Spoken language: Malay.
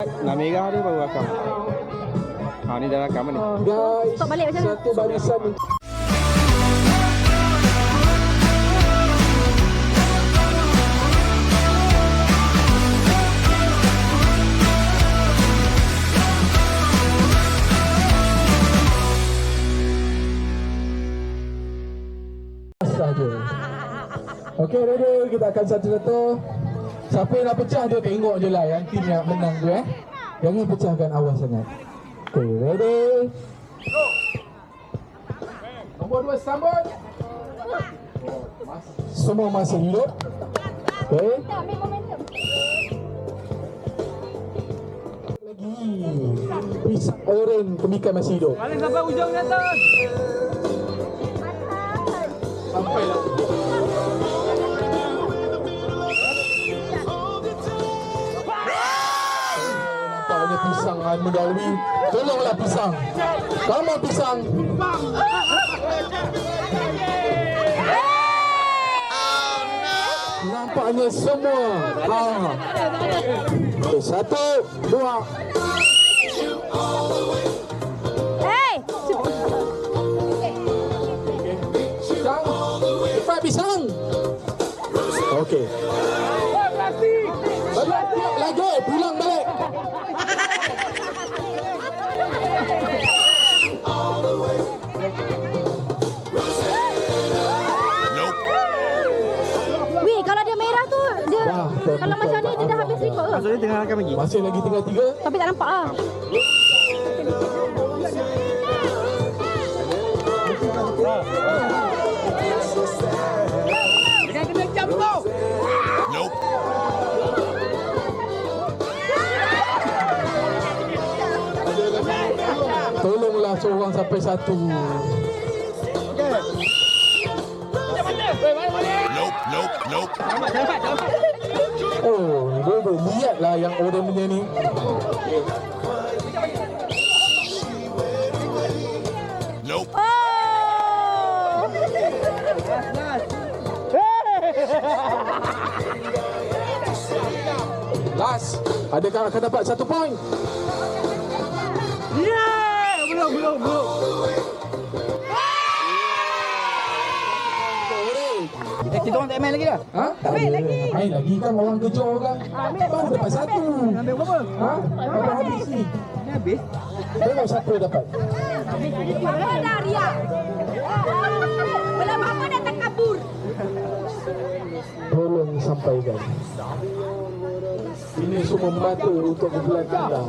Nak merah dia baru rakam. Ni dah rakam ni. Guys, Stop balik macam mana? satu barisan. Saja. Okey, ready? Kita akan satu-satu. Siapa yang nak pecah dia tengok je lah yang tim yang menang tu Jangan pecahkan awal sangat. Okey, ready? Nombor 2 sambut. Semua masih hidup. Okey. Lagi. Pisang oren pemikat masih hidup. Paling sampai ujung atas. Sampai lah. Nampaknya pisang mendahului. Tolonglah pisang. Kamu pisang. Nampaknya semua. Satu, dua. Hey! Pisang. Cepat pisang. Okey. Balik lagi. Pulang balik. Weh, kalau dia merah tu, dia kalau macam ni dia dah habis rekod ke? Maksudnya tengah rakam lagi. Masih lagi tinggal 3. Tapi tak nampak lah. Jangan kena jam tu. Tolonglah seorang sampai satu. Oh, boleh lihatlah yang orang punya ni. Oh! Last, adakah akan dapat 1 poin? Belum. Kita orang tak main lagi dah. Ha? Tak main lagi. Main lagi kan orang kejar kan. Baru dapat 1. Ambil berapa? Ha? Dah habis ni. Dah habis. Tengok siapa dapat. Apa dah Ria? Belum apa dah terkabur. Tolong sampaikan. Ini semua membantu untuk bergelar anda.